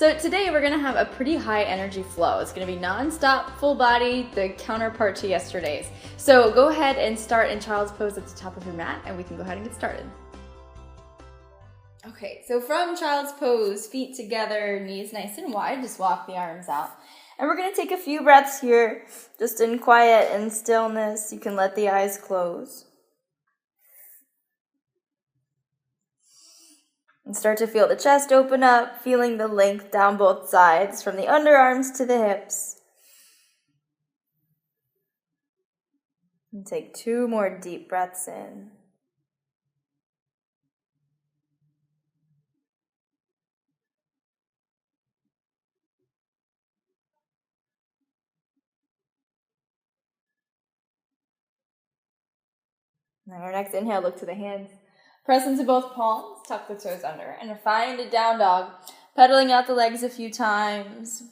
So today we're gonna have a pretty high energy flow. It's gonna be non-stop, full body, the counterpart to yesterday's. So go ahead and start in child's pose at the top of your mat and we can go ahead and get started. Okay, so from child's pose, feet together, knees nice and wide, just walk the arms out. And we're gonna take a few breaths here, just in quiet and stillness. You can let the eyes close. And start to feel the chest open up, feeling the length down both sides, from the underarms to the hips. And take 2 more deep breaths in. Now our next inhale, look to the hands. Press into both palms, tuck the toes under, and find a down dog. Pedaling out the legs a few times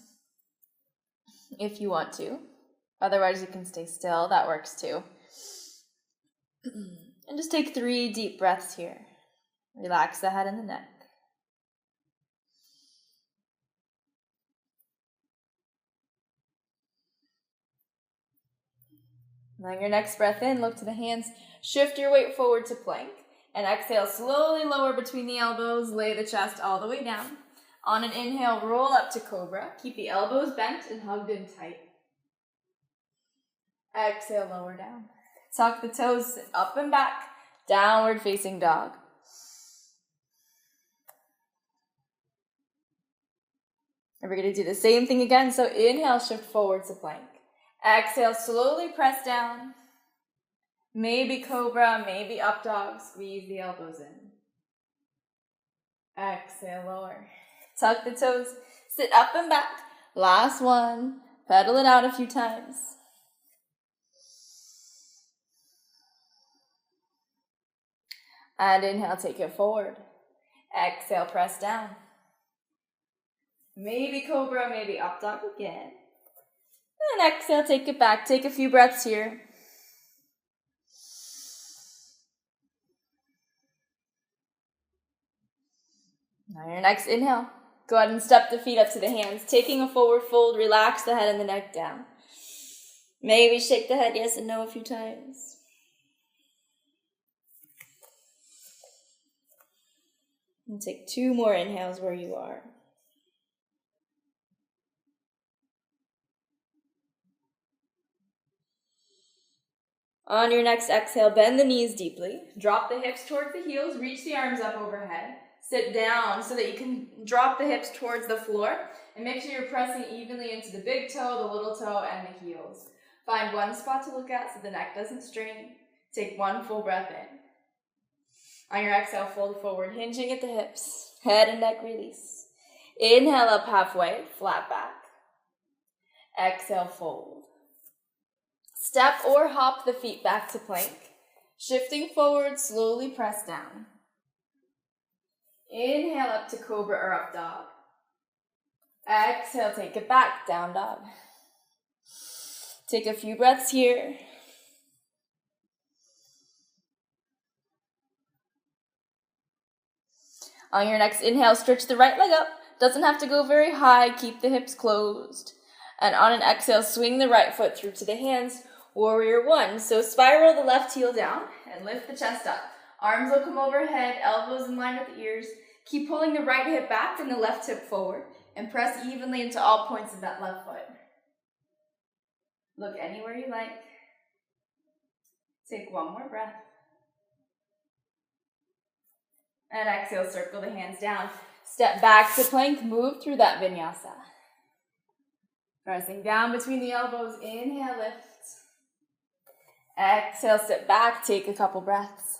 if you want to. Otherwise, you can stay still. That works too. And just take 3 deep breaths here. Relax the head and the neck. On your next breath in, look to the hands. Shift your weight forward to plank. And exhale, slowly lower between the elbows. Lay the chest all the way down. On an inhale, roll up to cobra. Keep the elbows bent and hugged in tight. Exhale, lower down. Tuck the toes up and back. Downward facing dog. And we're going to do the same thing again. So inhale, shift forward to plank. Exhale, slowly press down. Maybe cobra, maybe up dog. Squeeze the elbows in. Exhale, lower. Tuck the toes. Sit up and back. Last one. Pedal it out a few times. And inhale, take it forward. Exhale, press down. Maybe cobra, maybe up dog again. And exhale, take it back. Take a few breaths here. Now your next inhale. Go ahead and step the feet up to the hands. Taking a forward fold, relax the head and the neck down. Maybe shake the head yes and no a few times. And take 2 more inhales where you are. On your next exhale, bend the knees deeply. Drop the hips towards the heels. Reach the arms up overhead. Sit down so that you can drop the hips towards the floor. And make sure you're pressing evenly into the big toe, the little toe, and the heels. Find one spot to look at so the neck doesn't strain. Take 1 full breath in. On your exhale, fold forward, hinging at the hips. Head and neck release. Inhale up halfway, flat back. Exhale, fold. Step or hop the feet back to plank. Shifting forward, slowly press down. Inhale up to cobra or up dog. Exhale, take it back, down dog. Take a few breaths here. On your next inhale, stretch the right leg up. Doesn't have to go very high. Keep the hips closed. And on an exhale, swing the right foot through to the hands. Warrior 1. So spiral the left heel down and lift the chest up. Arms will come overhead, elbows in line with the ears. Keep pulling the right hip back and the left hip forward. And press evenly into all points of that left foot. Look anywhere you like. Take 1 more breath. And exhale, circle the hands down. Step back to plank, move through that vinyasa. Pressing down between the elbows, inhale, lift. Exhale, sit back, take a couple breaths.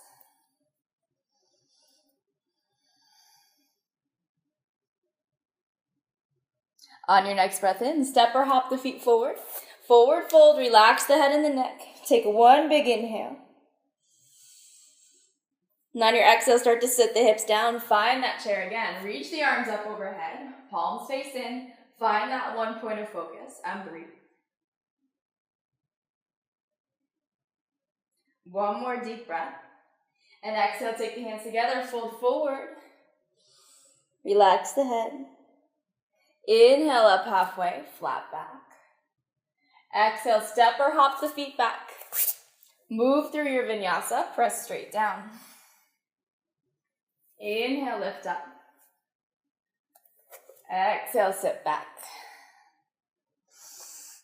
On your next breath in, step or hop the feet forward. Forward fold, relax the head and the neck. Take 1 big inhale. And on your exhale, start to sit the hips down. Find that chair again. Reach the arms up overhead. Palms face in. Find that 1 point of focus and breathe. 1 more deep breath. And exhale, take the hands together, fold forward. Relax the head. Inhale up halfway, flat back. Exhale, step or hop the feet back. Move through your vinyasa, press straight down. Inhale, lift up. Exhale, sit back.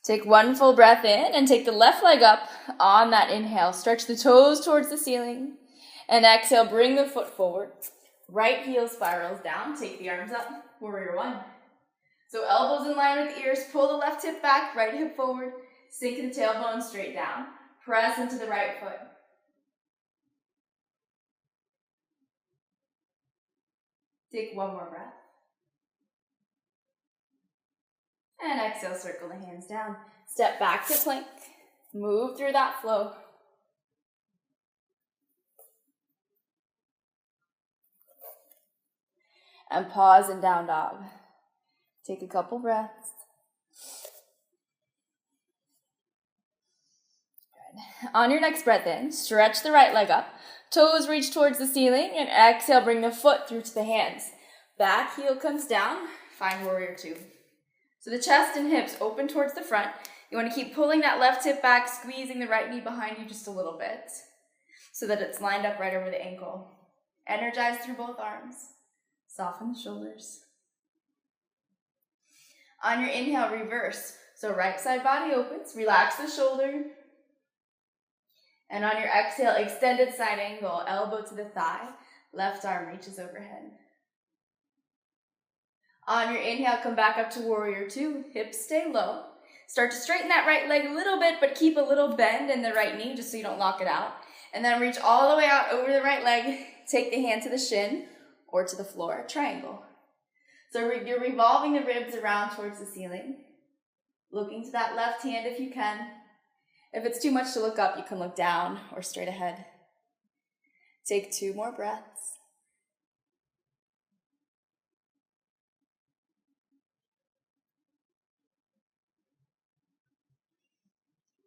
Take one full breath in and take the left leg up on that inhale. Stretch the toes towards the ceiling. And exhale, bring the foot forward. Right heel spirals down. Take the arms up, warrior one. So elbows in line with the ears. Pull the left hip back, right hip forward. Sink the tailbone straight down. Press into the right foot. Take one more breath. And exhale, circle the hands down. Step back to plank. Move through that flow. And pause in down dog. Take a couple breaths. Good. On your next breath in, stretch the right leg up. Toes reach towards the ceiling, and exhale, bring the foot through to the hands. Back heel comes down, find warrior two. So the chest and hips open towards the front. You want to keep pulling that left hip back, squeezing the right knee behind you just a little bit so that it's lined up right over the ankle. Energize through both arms. Soften the shoulders. On your inhale, reverse. So right side body opens, relax the shoulder. And on your exhale, extended side angle, elbow to the thigh, left arm reaches overhead. On your inhale, come back up to warrior two, hips stay low. Start to straighten that right leg a little bit, but keep a little bend in the right knee just so you don't lock it out. And then reach all the way out over the right leg. Take the hand to the shin or to the floor, triangle. So you're revolving the ribs around towards the ceiling. Looking to that left hand if you can. If it's too much to look up, you can look down or straight ahead. Take 2 more breaths.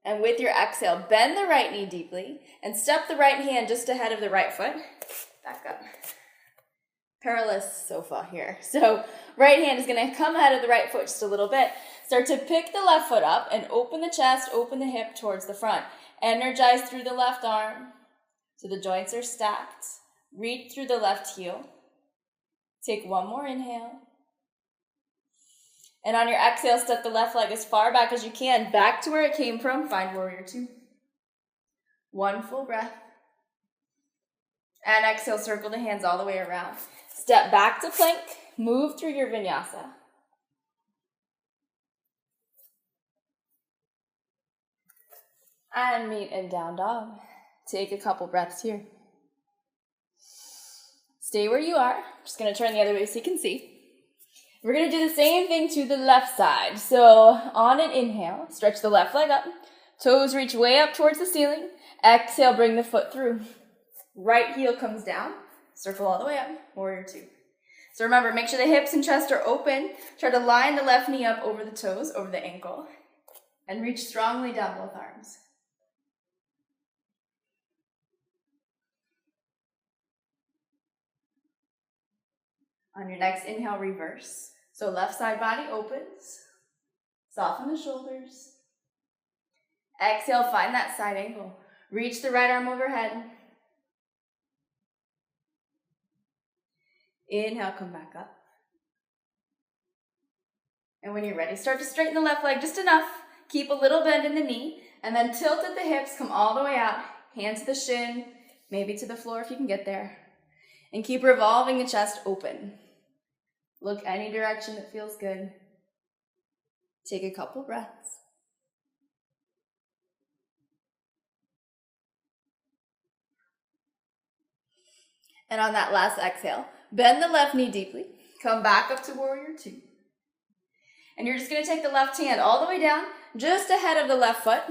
And with your exhale, bend the right knee deeply and step the right hand just ahead of the right foot. Back up. Parallel sofa here. So right hand is going to come ahead of the right foot just a little bit. Start to pick the left foot up and open the chest, open the hip towards the front. Energize through the left arm so the joints are stacked. Reach through the left heel. Take 1 more inhale. And on your exhale, step the left leg as far back as you can, back to where it came from. Find warrior two. 1 full breath. And exhale, circle the hands all the way around. Step back to plank, move through your vinyasa. And meet in down dog. Take a couple breaths here. Stay where you are. I'm just going to turn the other way so you can see. We're going to do the same thing to the left side. So on an inhale, stretch the left leg up. Toes reach way up towards the ceiling. Exhale, bring the foot through. Right heel comes down. Circle all the way up. Warrior two. So remember, make sure the hips and chest are open. Try to line the left knee up over the toes, over the ankle. And reach strongly down both arms. On your next inhale, reverse. So left side body opens. Soften the shoulders. Exhale, find that side angle. Reach the right arm overhead. Inhale, come back up. And when you're ready, start to straighten the left leg just enough. Keep a little bend in the knee. And then tilt at the hips, come all the way out. Hand to the shin, maybe to the floor if you can get there. And keep revolving the chest open. Look any direction that feels good. Take a couple breaths. And on that last exhale, bend the left knee deeply. Come back up to warrior two. And you're just going to take the left hand all the way down, just ahead of the left foot.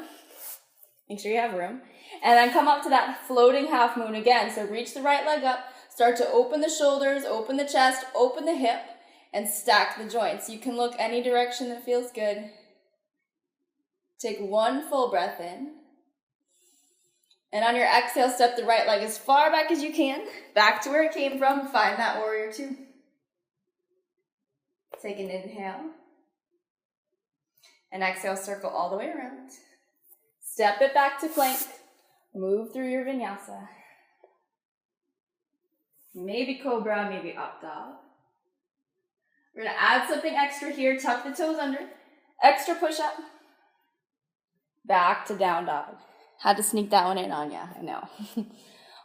Make sure you have room. And then come up to that floating half moon again. So reach the right leg up. Start to open the shoulders, open the chest, open the hip, and stack the joints. You can look any direction that feels good. Take 1 full breath in. And on your exhale, step the right leg as far back as you can, back to where it came from. Find that warrior two. Take an inhale. And exhale, circle all the way around. Step it back to plank. Move through your vinyasa. Maybe cobra, maybe up dog. We're gonna add something extra here. Tuck the toes under. Extra push-up. Back to down dog. Had to sneak that one in on ya, I know.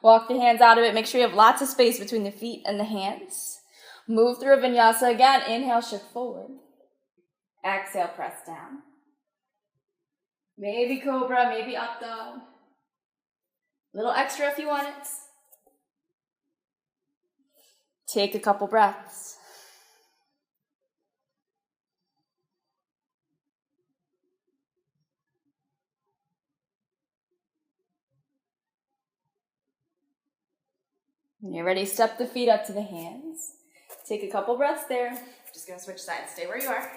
Walk the hands out of it. Make sure you have lots of space between the feet and the hands. Move through a vinyasa again. Inhale, shift forward. Exhale, press down. Maybe cobra, maybe up dog. Little extra if you want it. Take a couple breaths. When you're ready, step the feet up to the hands. Take a couple breaths there. Just gonna switch sides. Stay where you are.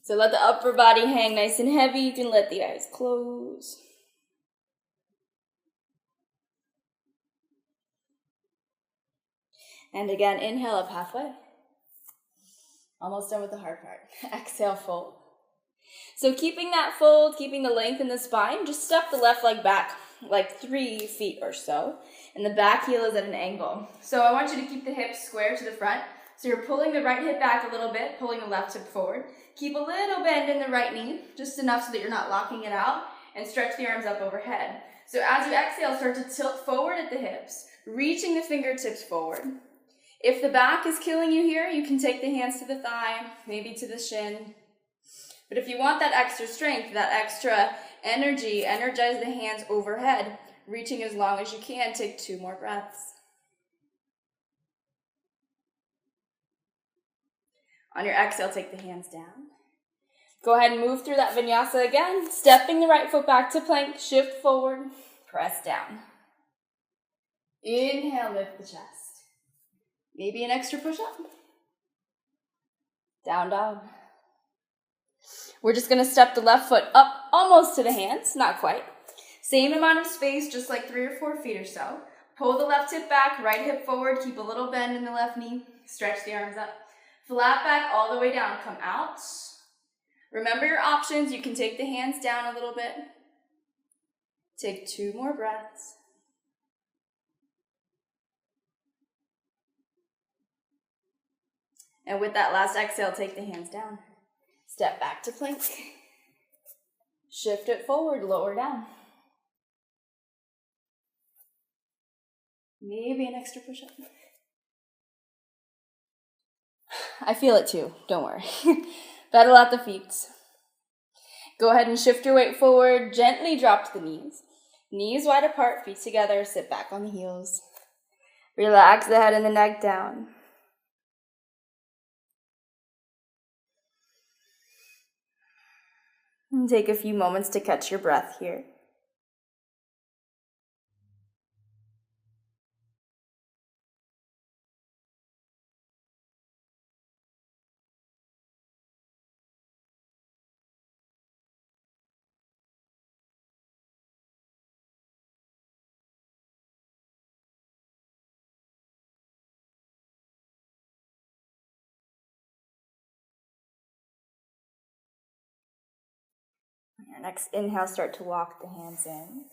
So let the upper body hang nice and heavy. You can let the eyes close. And again, inhale up halfway. Almost done with the hard part. Exhale, fold. So keeping that fold, keeping the length in the spine, just step the left leg back like 3 feet or so. And the back heel is at an angle. So I want you to keep the hips square to the front. So you're pulling the right hip back a little bit, pulling the left hip forward. Keep a little bend in the right knee, just enough so that you're not locking it out, and stretch the arms up overhead. So as you exhale, start to tilt forward at the hips, reaching the fingertips forward. If the back is killing you here, you can take the hands to the thigh, maybe to the shin. But if you want that extra strength, that extra energy, energize the hands overhead, reaching as long as you can. Take 2 more breaths. On your exhale, take the hands down. Go ahead and move through that vinyasa again, stepping the right foot back to plank, shift forward, press down. Inhale, lift the chest. Maybe an extra push-up. Down dog. We're just gonna step the left foot up almost to the hands, not quite. Same amount of space, just like 3 or 4 feet or so. Pull the left hip back, right hip forward, keep a little bend in the left knee, stretch the arms up. Flat back all the way down, come out. Remember your options, you can take the hands down a little bit. Take 2 more breaths. And with that last exhale, take the hands down. Step back to plank. Shift it forward, lower down. Maybe an extra push-up. I feel it too, don't worry. Pedal out the feet. Go ahead and shift your weight forward, gently drop to the knees. Knees wide apart, feet together, sit back on the heels. Relax the head and the neck down. And take a few moments to catch your breath here. Your next inhale, start to walk the hands in.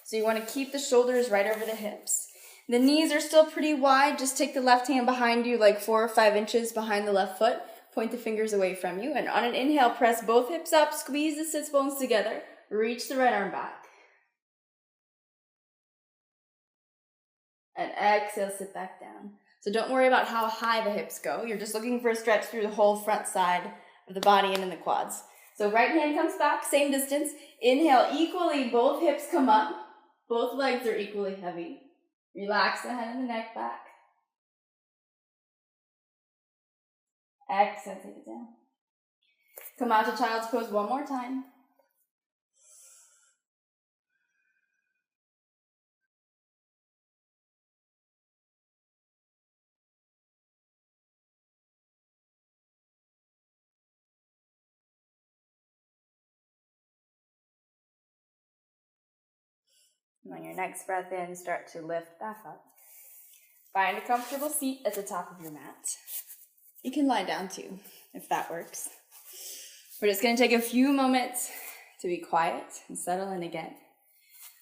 So you want to keep the shoulders right over the hips. The knees are still pretty wide. Just take the left hand behind you, like 4 or 5 inches behind the left foot. Point the fingers away from you. And on an inhale, press both hips up, squeeze the sits bones together. Reach the right arm back. And exhale, sit back down. So don't worry about how high the hips go. You're just looking for a stretch through the whole front side of the body and in the quads. So right hand comes back, same distance. Inhale equally, both hips come up. Both legs are equally heavy. Relax the head and the neck back. Exhale, take it down. Come out to child's pose one more time. And on your next breath in, start to lift back up. Find a comfortable seat at the top of your mat. You can lie down too, if that works. We're just going to take a few moments to be quiet and settle in again.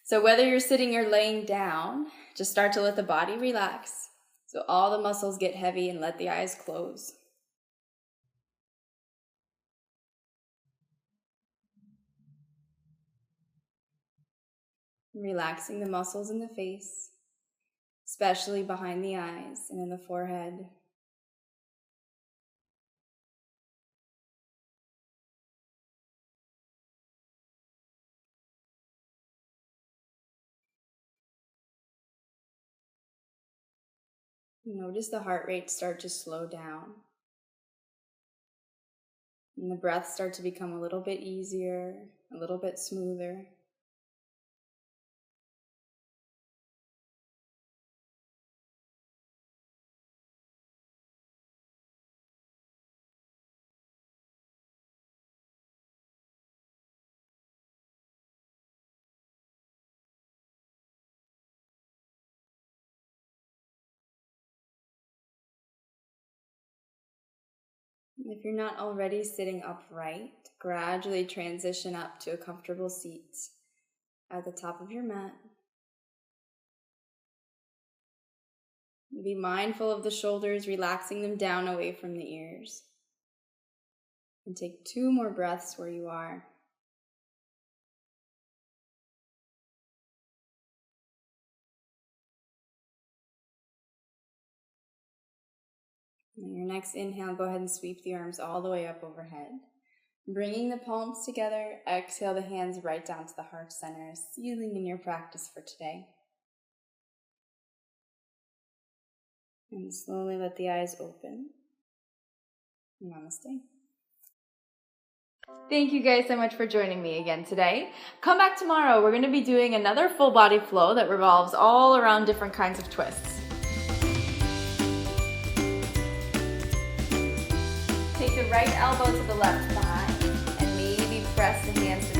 So whether you're sitting or laying down, just start to let the body relax. So all the muscles get heavy and let the eyes close. Relaxing the muscles in the face, especially behind the eyes and in the forehead. Notice the heart rate start to slow down. And the breath start to become a little bit easier, a little bit smoother. If you're not already sitting upright, gradually transition up to a comfortable seat at the top of your mat. Be mindful of the shoulders, relaxing them down away from the ears. And take 2 more breaths where you are. On your next inhale, go ahead and sweep the arms all the way up overhead. Bringing the palms together, exhale the hands right down to the heart center, sealing in your practice for today. And slowly let the eyes open. Namaste. Thank you guys so much for joining me again today. Come back tomorrow. We're going to be doing another full body flow that revolves all around different kinds of twists. Take the right elbow to the left thigh and maybe press the hands to